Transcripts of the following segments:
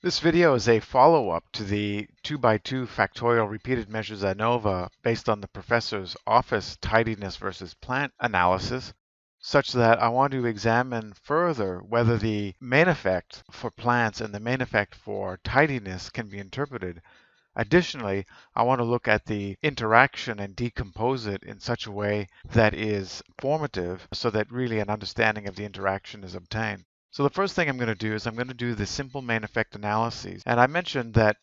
This video is a follow-up to the 2x2 factorial repeated measures ANOVA based on the professor's office tidiness versus plant analysis, such that I want to examine further whether the main effect for plants and the main effect for tidiness can be interpreted. Additionally, I want to look at the interaction and decompose it in such a way that is formative so that really an understanding of the interaction is obtained. So the first thing I'm going to do is I'm going to do the simple main effect analyses. And I mentioned that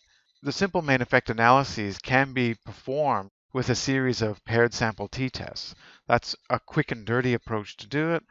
the simple main effect analyses can be performed with a series of paired sample t-tests. That's a quick and dirty approach to do it.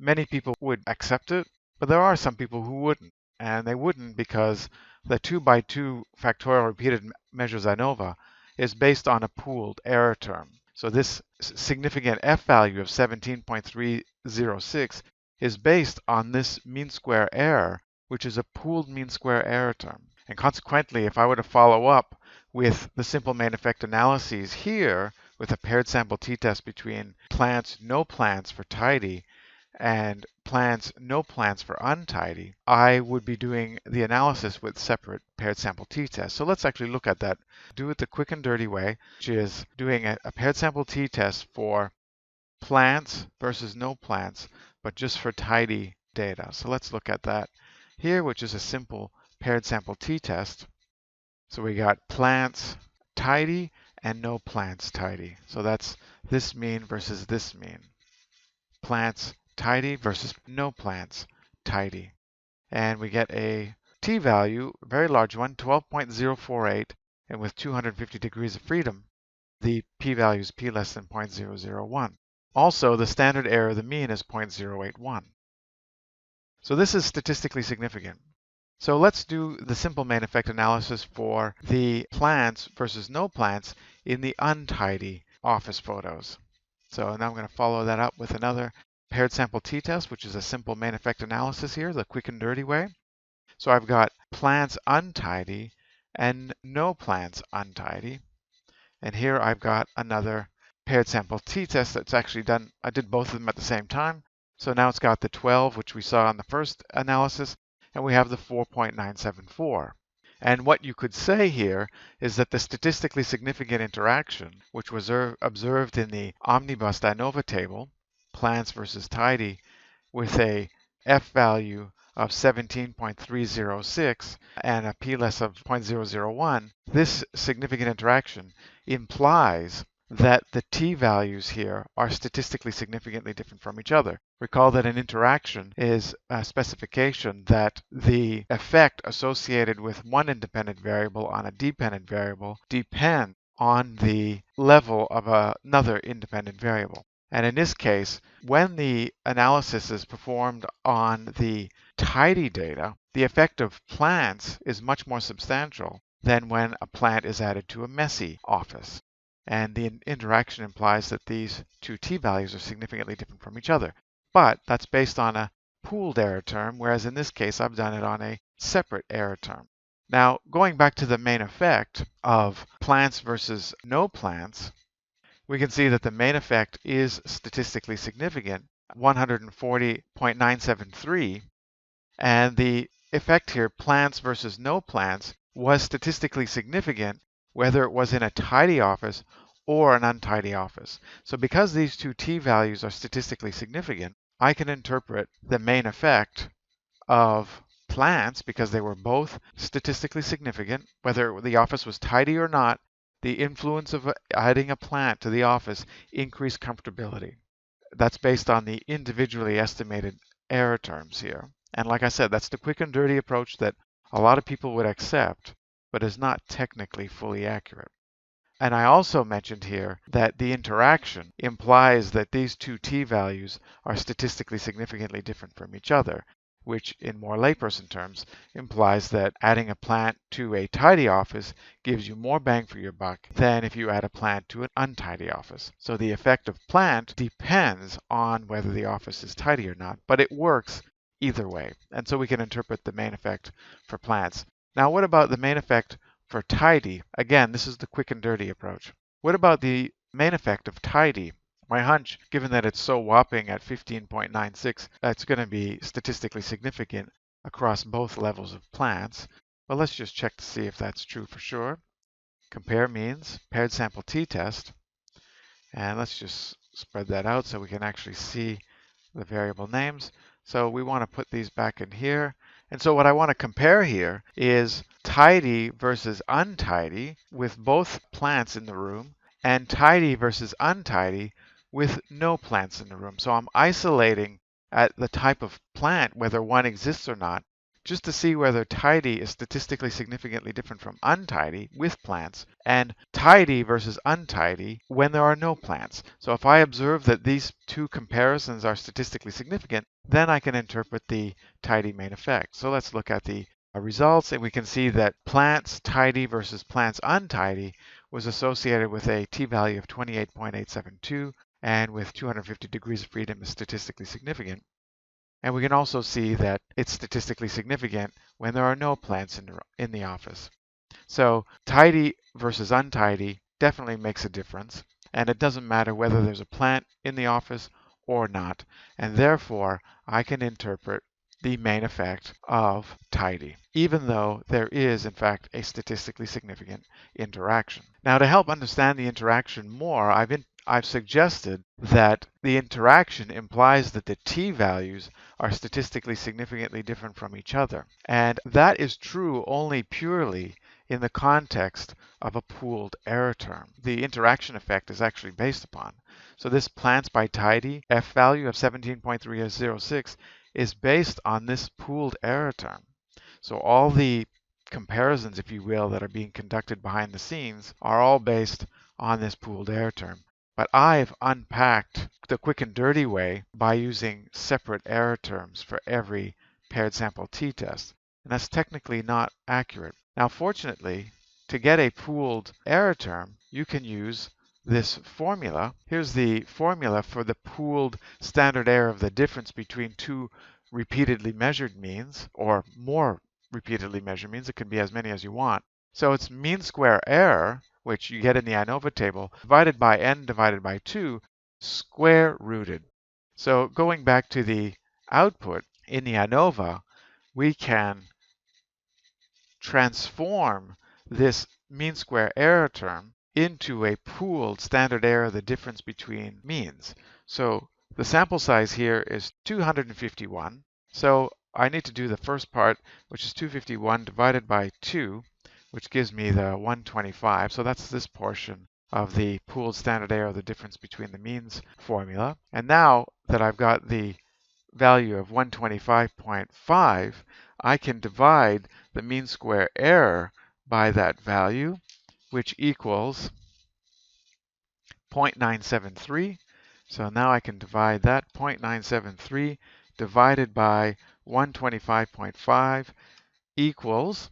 Many people would accept it, but there are some people who wouldn't. And they wouldn't because the 2x2 factorial repeated measures ANOVA is based on a pooled error term. So this significant F value of 17.306 is based on this mean square error, which is a pooled mean square error term. And consequently, if I were to follow up with the simple main effect analyses here with a paired sample t-test between plants, no plants for tidy, and plants, no plants for untidy, I would be doing the analysis with separate paired sample t-tests. So let's actually look at that. Do it the quick and dirty way, which is doing a paired sample t-test for plants versus no plants, but just for tidy data. So let's look at that here, which is a simple paired sample t-test. So we got plants tidy and no plants tidy. So that's this mean versus this mean. Plants tidy versus no plants tidy. And we get a t-value, a very large one, 12.048, and with 250 degrees of freedom, the p-value is p less than 0.001. Also, the standard error of the mean is 0.081. So this is statistically significant. So let's do the simple main effect analysis for the plants versus no plants in the untidy office photos. So now I'm going to follow that up with another paired sample t-test, which is a simple main effect analysis here, the quick and dirty way. So I've got plants untidy and no plants untidy. And here I've got another paired sample t-test that's actually done. I did both of them at the same time. So now it's got the 12, which we saw in the first analysis, and we have the 4.974. And what you could say here is that the statistically significant interaction, which was observed in the omnibus ANOVA table, plants versus tidy, with a F value of 17.306 and a p-less of 0.001, this significant interaction implies that the t-values here are statistically significantly different from each other. Recall that an interaction is a specification that the effect associated with one independent variable on a dependent variable depends on the level of another independent variable. And in this case, when the analysis is performed on the tidy data, the effect of plants is much more substantial than when a plant is added to a messy office. And the interaction implies that these two t-values are significantly different from each other. But that's based on a pooled error term, whereas in this case, I've done it on a separate error term. Now, going back to the main effect of plants versus no plants, we can see that the main effect is statistically significant, 140.973, and the effect here, plants versus no plants, was statistically significant whether it was in a tidy office or an untidy office. So because these two t-values are statistically significant, I can interpret the main effect of plants, because they were both statistically significant, whether the office was tidy or not, the influence of adding a plant to the office increased comfortability. That's based on the individually estimated error terms here. And like I said, that's the quick and dirty approach that a lot of people would accept, but is not technically fully accurate. And I also mentioned here that the interaction implies that these two t-values are statistically significantly different from each other, which in more layperson terms implies that adding a plant to a tidy office gives you more bang for your buck than if you add a plant to an untidy office. So the effect of plant depends on whether the office is tidy or not, but it works either way. And so we can interpret the main effect for plants. Now, what about the main effect for tidy? Again, this is the quick and dirty approach. What about the main effect of tidy? My hunch, given that it's so whopping at 15.96, that's going to be statistically significant across both levels of plants. Well, let's just check to see if that's true for sure. Compare means, paired sample t-test, and let's just spread that out so we can actually see the variable names. So we want to put these back in here. And so what I want to compare here is tidy versus untidy with both plants in the room, and tidy versus untidy with no plants in the room. So I'm isolating at the type of plant, whether one exists or not, just to see whether tidy is statistically significantly different from untidy with plants, and tidy versus untidy when there are no plants. So if I observe that these two comparisons are statistically significant, then I can interpret the tidy main effect. So let's look at the results, and we can see that plants tidy versus plants untidy was associated with a t-value of 28.872, and with 250 degrees of freedom is statistically significant. And we can also see that it's statistically significant when there are no plants in the office. So tidy versus untidy definitely makes a difference. And it doesn't matter whether there's a plant in the office or not. And therefore, I can interpret the main effect of tidy, even though there is, in fact, a statistically significant interaction. Now, to help understand the interaction more, I've suggested that the interaction implies that the t-values are statistically significantly different from each other. And that is true only purely in the context of a pooled error term. The interaction effect is actually based upon. So this plants by tidy F value of 17.306 is based on this pooled error term. So all the comparisons, if you will, that are being conducted behind the scenes are all based on this pooled error term. But I've unpacked the quick and dirty way by using separate error terms for every paired sample t-test. And that's technically not accurate. Now, fortunately, to get a pooled error term, you can use this formula. Here's the formula for the pooled standard error of the difference between two repeatedly measured means, or more repeatedly measured means. It can be as many as you want. So it's mean square error, which you get in the ANOVA table, divided by n divided by 2, square rooted. So going back to the output in the ANOVA, we can transform this mean square error term into a pooled standard error, the difference between means. So the sample size here is 251. So I need to do the first part, which is 251 divided by 2, which gives me the 125. So that's this portion of the pooled standard error, the difference between the means formula. And now that I've got the value of 125.5, I can divide the mean square error by that value, which equals 0.973. So now I can divide that 0.973 divided by 125.5 equals,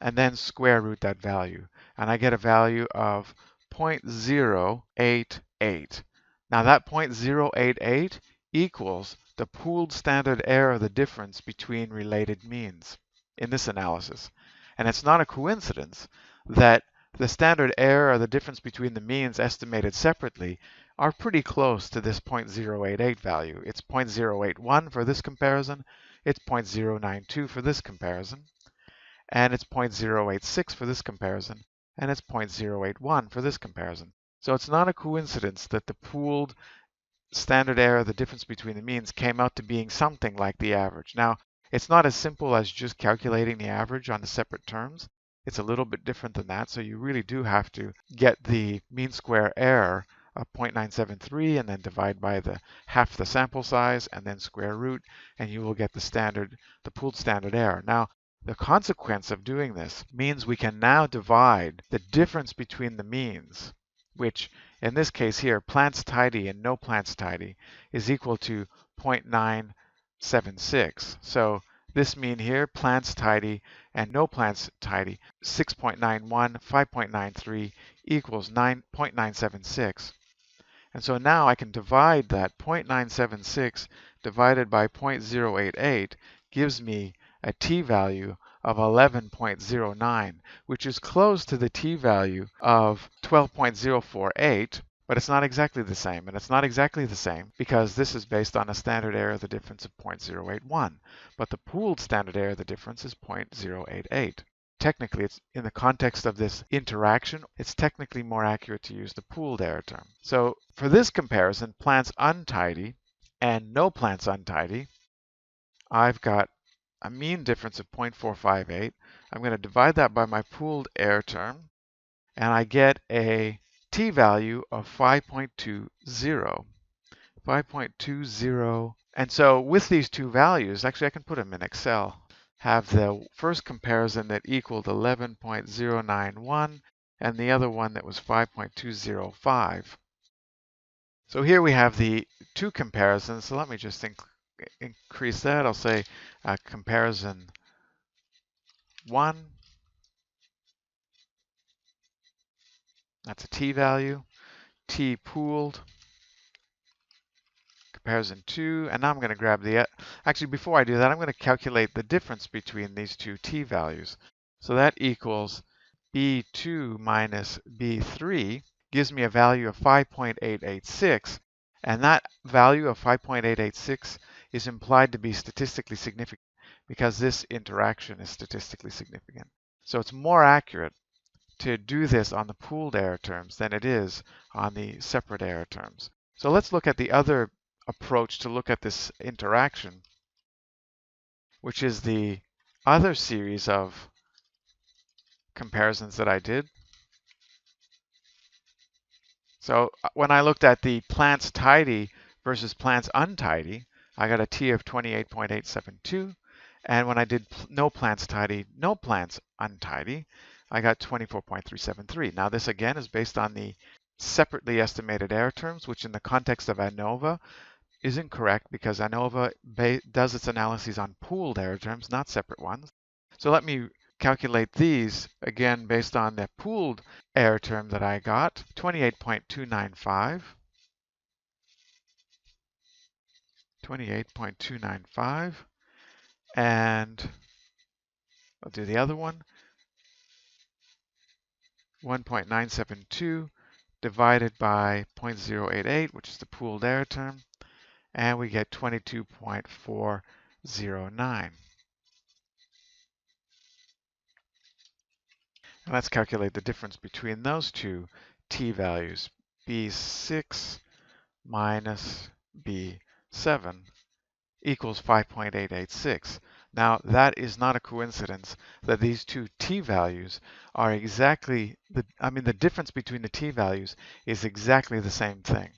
and then square root that value. And I get a value of 0.088. Now that 0.088 equals the pooled standard error, the difference between related means in this analysis. And it's not a coincidence that the standard error, or the difference between the means estimated separately, are pretty close to this 0.088 value. It's 0.081 for this comparison, it's 0.092 for this comparison, and it's 0.086 for this comparison, and it's 0.081 for this comparison. So it's not a coincidence that the pooled standard error, the difference between the means, came out to being something like the average. Now, it's not as simple as just calculating the average on the separate terms. It's a little bit different than that, so you really do have to get the mean square error of 0.973 and then divide by the half the sample size and then square root, and you will get the pooled standard error. Now, the consequence of doing this means we can now divide the difference between the means, which in this case here, plants tidy and no plants tidy, is equal to 0.976. So this mean here, plants tidy and no plants tidy, 6.91, 5.93 equals 0.976. And so now I can divide that 0.976 divided by 0.088 gives me a t-value of 11.09, which is close to the t-value of 12.048, but it's not exactly the same. And it's not exactly the same because this is based on a standard error of the difference of 0.081, but the pooled standard error of the difference is 0.088. technically, it's in the context of this interaction, it's technically more accurate to use the pooled error term. So for this comparison, plants untidy and no plants untidy, I've got a mean difference of 0.458. I'm going to divide that by my pooled error term, and I get a t-value of 5.20. 5.20. And so with these two values, actually I can put them in Excel, have the first comparison that equaled 11.091 and the other one that was 5.205. So here we have the two comparisons. So let me just increase that. I'll say comparison 1. That's a t-value. T pooled. Comparison 2, and now I'm going to grab the, actually before I do that, I'm going to calculate the difference between these two t-values. So that equals B2 minus B3 gives me a value of 5.886, and that value of 5.886 is implied to be statistically significant because this interaction is statistically significant. So it's more accurate to do this on the pooled error terms than it is on the separate error terms. So let's look at the other approach to look at this interaction, which is the other series of comparisons that I did. So when I looked at the plants tidy versus plants untidy, I got a T of 28.872. And when I did no plants tidy, no plants untidy, I got 24.373. Now this again is based on the separately estimated error terms, which in the context of ANOVA is incorrect because ANOVA does its analyses on pooled error terms, not separate ones. So let me calculate these again based on the pooled error term that I got, 28.295. 28.295. And I'll do the other one. 1.972 divided by 0.088, which is the pooled error term, and we get 22.409. And let's calculate the difference between those two t-values. B6 minus B7 equals 5.886. Now, that is not a coincidence that these two t-values are exactly, the difference between the t-values is exactly the same thing.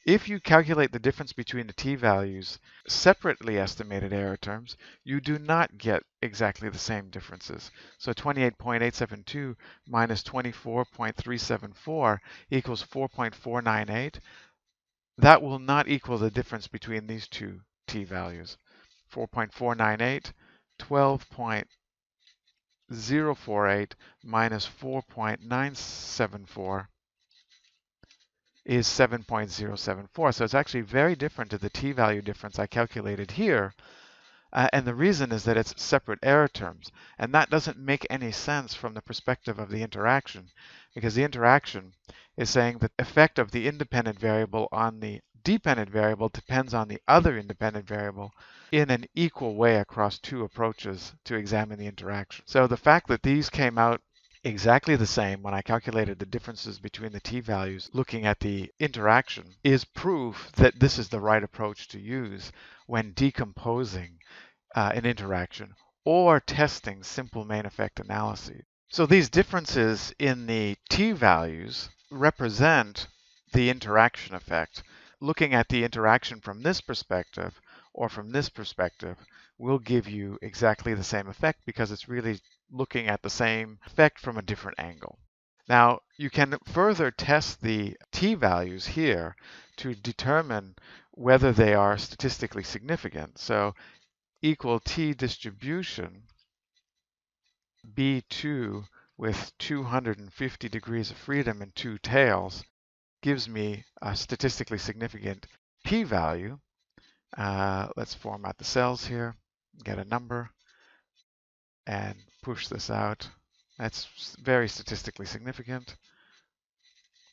If you calculate the difference between the t-values, separately estimated error terms, you do not get exactly the same differences. So 28.872 minus 24.374 equals 4.498. That will not equal the difference between these two t-values. 4.498, 12.048 minus 4.974 is 7.074. So it's actually very different to the t-value difference I calculated here. And the reason is that it's separate error terms. And that doesn't make any sense from the perspective of the interaction, because the interaction is saying that the effect of the independent variable on the dependent variable depends on the other independent variable in an equal way across two approaches to examine the interaction. So the fact that these came out exactly the same when I calculated the differences between the t-values looking at the interaction is proof that this is the right approach to use when decomposing an interaction or testing simple main effect analyses. So these differences in the t-values represent the interaction effect. Looking at the interaction from this perspective or from this perspective will give you exactly the same effect because it's really looking at the same effect from a different angle. Now, you can further test the t-values here to determine whether they are statistically significant. So equal t distribution B2 with 250 degrees of freedom and two tails gives me a statistically significant p-value. Let's format the cells here, get a number, and push this out. That's very statistically significant.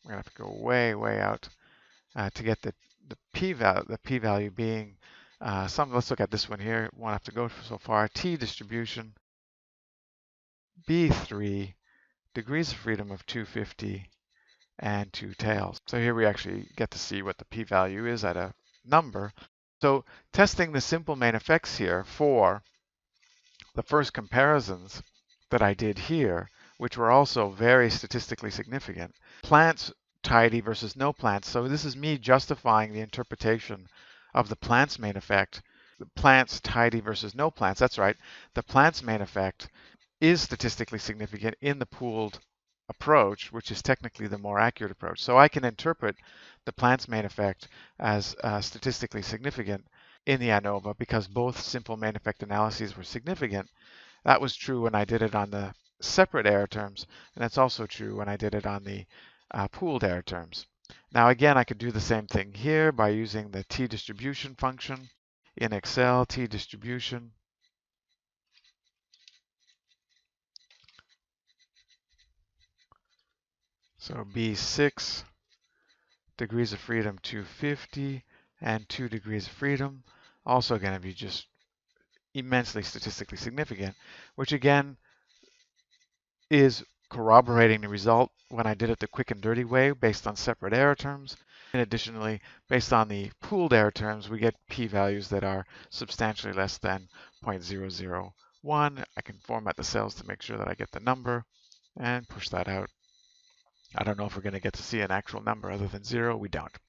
We're going to have to go way, way out to get the p-value being let's look at this one here. Won't have to go so far. T distribution B3, degrees of freedom of 250, and 2 tails. So here we actually get to see what the p-value is at a number. So testing the simple main effects here for the first comparisons that I did here, which were also very statistically significant. Plants tidy versus no plants. So this is me justifying the interpretation of the plant's main effect. The plants tidy versus no plants. That's right. The plant's main effect is statistically significant in the pooled approach, which is technically the more accurate approach. So I can interpret the plant's main effect as statistically significant in the ANOVA because both simple main effect analyses were significant. That was true when I did it on the separate error terms, and that's also true when I did it on the pooled error terms. Now again, I could do the same thing here by using the t-distribution function in Excel, t-distribution. So B6, degrees of freedom 250, and 2 degrees of freedom. Also going to be just immensely statistically significant, which again is corroborating the result when I did it the quick and dirty way based on separate error terms. And additionally, based on the pooled error terms, we get p-values that are substantially less than 0.001. I can format the cells to make sure that I get the number and push that out. I don't know if we're going to get to see an actual number other than 0. We don't.